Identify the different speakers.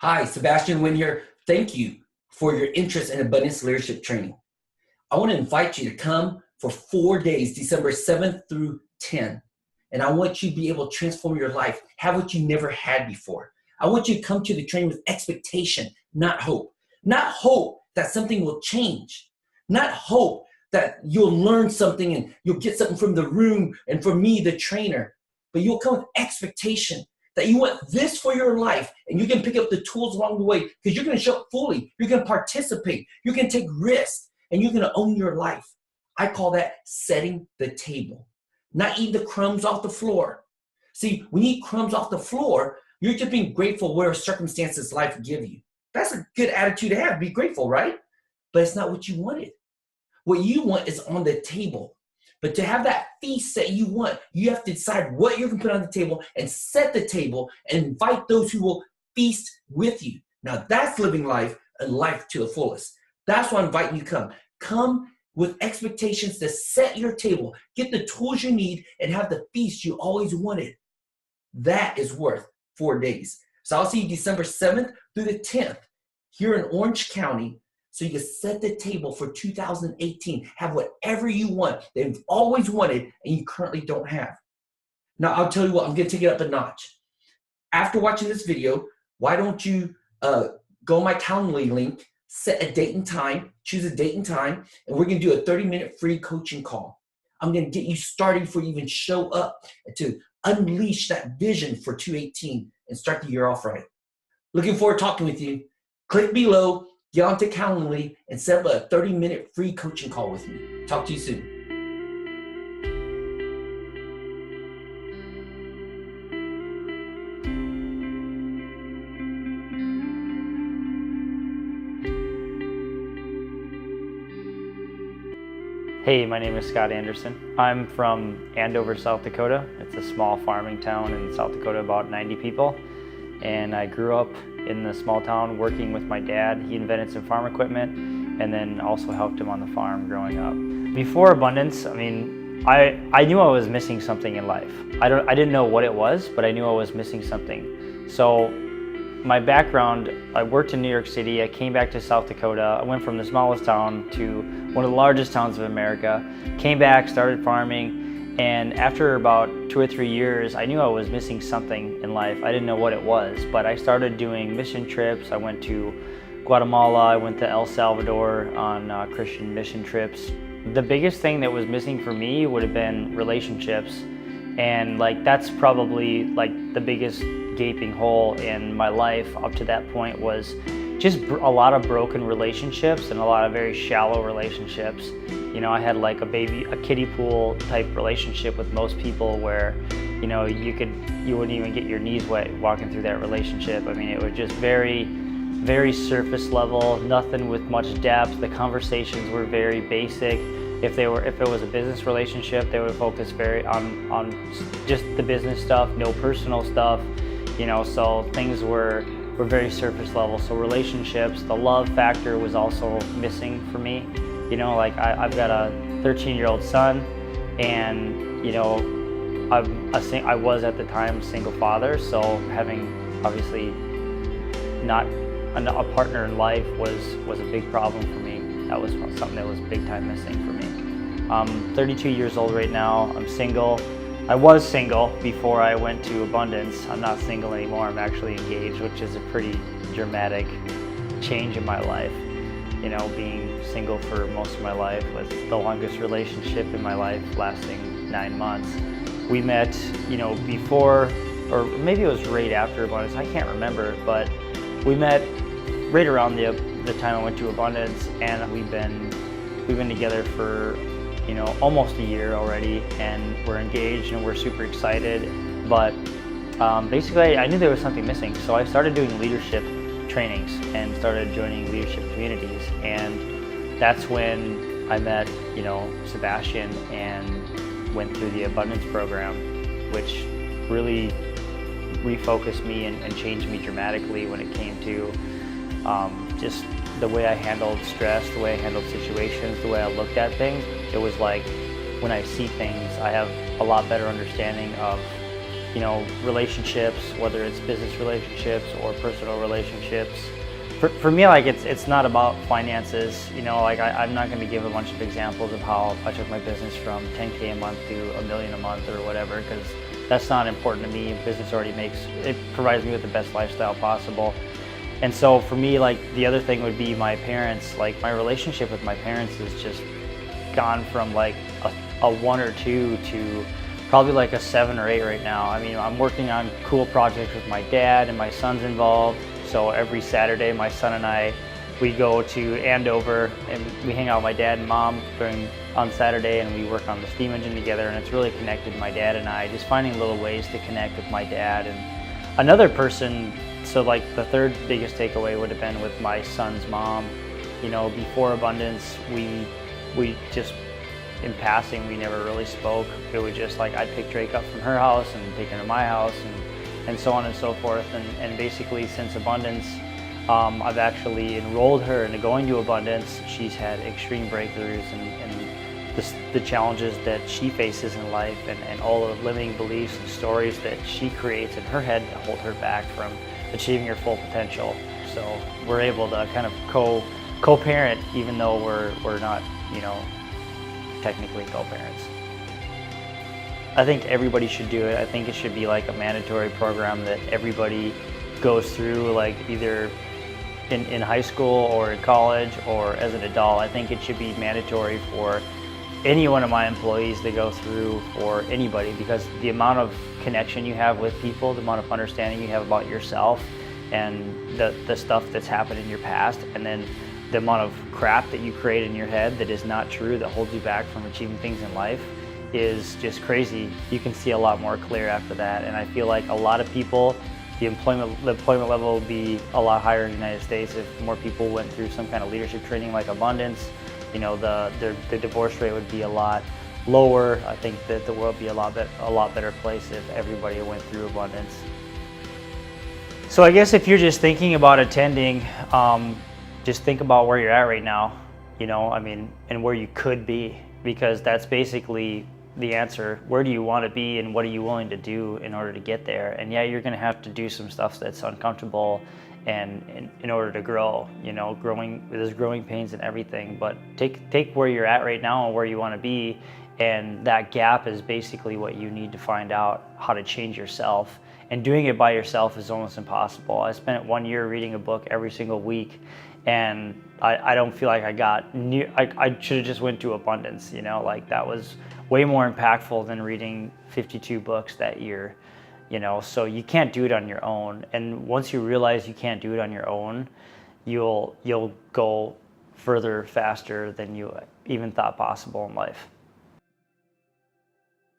Speaker 1: Hi, Sebastian Wynn here. Thank you for your interest in Abundance Leadership Training. I want to invite you to come for 4 days, December 7th through 10th. And I want you to be able to transform your life, have what you never had before. I want you to come to the training with expectation, not hope. Not hope that something will change. Not hope that you'll learn something and you'll get something from the room and from me, the trainer. But you'll come with expectation that you want this for your life, and you can pick up the tools along the way because you're going to show up fully. You're going to participate. You're going to take risks, and you're going to own your life. I call that setting the table, not eating the crumbs off the floor. See, when you eat crumbs off the floor, you're just being grateful where circumstances life give you. That's a good attitude to have. Be grateful, right? But it's not what you wanted. What you want is on the table. But to have that feast that you want, you have to decide what you're going to put on the table and set the table and invite those who will feast with you. Now that's living life and life to the fullest. That's why I'm inviting you to come. Come with expectations to set your table, get the tools you need, and have the feast you always wanted. That is worth 4 days. So I'll see you December 7th through the 10th here in Orange County. So you can set the table for 2018. Have whatever you want that you've always wanted and you currently don't have. Now, I'll tell you what, I'm going to take it up a notch. After watching this video, why don't you go on my Calendly link, set a date and time, choose a date and time, and we're going to do a 30-minute free coaching call. I'm going to get you started before you even show up to unleash that vision for 2018 and start the year off right. Looking forward to talking with you. Click below. Get onto Calendly and set up a 30-minute free coaching call with me. Talk to you soon.
Speaker 2: Hey, my name is Scott Anderson. I'm from Andover, South Dakota. It's a small farming town in South Dakota, about 90 people. And I grew up in the small town working with my dad. He invented some farm equipment and then also helped him on the farm growing up. Before Abundance, I knew I was missing something in life. I didn't know what it was, but I knew I was missing something. So my background, I worked in New York City. I came back to South Dakota. I went from the smallest town to one of the largest towns of America. Came back, started farming. And after about 2 or 3 years, I knew I was missing something in life. I didn't know what it was, but I started doing mission trips. I went to Guatemala, I went to El Salvador on Christian mission trips. The biggest thing that was missing for me would have been relationships. And that's probably the biggest gaping hole in my life up to that point was just a lot of broken relationships and a lot of very shallow relationships. You know, I had a kiddie pool type relationship with most people where, you wouldn't even get your knees wet walking through that relationship. I mean, it was just very, very surface level, nothing with much depth. The conversations were very basic. If it was a business relationship, they would focus very on just the business stuff, no personal stuff, so things were very surface level. So relationships, the love factor was also missing for me. I've got a 13-year-old son, and I was at the time a single father, so having obviously not a partner in life was a big problem for me. That was something that was big time missing for me. I'm 32 years old right now. I'm single. I was single before I went to Abundance. I'm not single anymore. I'm actually engaged, which is a pretty dramatic change in my life. Being single for most of my life was the longest relationship in my life, lasting 9 months. We met, before, or maybe it was right after Abundance. I can't remember, but we met right around the time I went to Abundance, and we've been together for almost a year already, and we're engaged and we're super excited. But basically, I knew there was something missing, so I started doing leadership trainings and started joining leadership communities, and that's when I met Sebastian and went through the Abundance program, which really refocused me and changed me dramatically when it came to just the way I handled stress, the way I handled situations, the way I looked at things. It was like when I see things, I have a lot better understanding of relationships, whether it's business relationships or personal relationships. For me, like it's not about finances. I'm not going to give a bunch of examples of how I took my business from 10K a month to $1 million a month or whatever, because that's not important to me. Business already provides me with the best lifestyle possible. And so for me, like the other thing would be my parents. Like my relationship with my parents has just gone from like a 1 or 2 to probably like a 7 or 8 right now. I mean, I'm working on cool projects with my dad and my son's involved. So every Saturday, my son and I, we go to Andover and we hang out with my dad and mom on Saturday, and we work on the steam engine together, and it's really connected my dad and I, just finding little ways to connect with my dad. And another person, so like the third biggest takeaway would have been with my son's mom. Before Abundance, we just, in passing, we never really spoke. It was just like I'd pick Drake up from her house and take him to my house and so on and so forth. And basically since Abundance, I've actually enrolled her into going to Abundance. She's had extreme breakthroughs and the challenges that she faces in life and all the limiting beliefs and stories that she creates in her head to hold her back from achieving her full potential. So we're able to kind of co-parent, even though we're not, technically co-parents. I think everybody should do it. I think it should be like a mandatory program that everybody goes through, like either in high school or in college or as an adult. I think it should be mandatory for any one of my employees to go through, for anybody, because the amount of connection you have with people, the amount of understanding you have about yourself and the stuff that's happened in your past, and then the amount of crap that you create in your head that is not true, that holds you back from achieving things in life, is just crazy. You can see a lot more clear after that. And I feel like a lot of people, the employment level would be a lot higher in the United States if more people went through some kind of leadership training like Abundance. The divorce rate would be a lot lower. I think that the world would be a lot better place if everybody went through Abundance. So I guess if you're just thinking about attending, just think about where you're at right now, and where you could be, because that's basically the answer. Where do you want to be, and what are you willing to do in order to get there? And yeah, you're going to have to do some stuff that's uncomfortable and in order to grow, there's growing pains and everything, but take where you're at right now and where you want to be, and that gap is basically what you need to find out how to change yourself. And doing it by yourself is almost impossible. I spent 1 year reading a book every single week, and I don't feel like I should have just went to Abundance, that was way more impactful than reading 52 books that year, so you can't do it on your own. And once you realize you can't do it on your own, you'll go further faster than you even thought possible in life.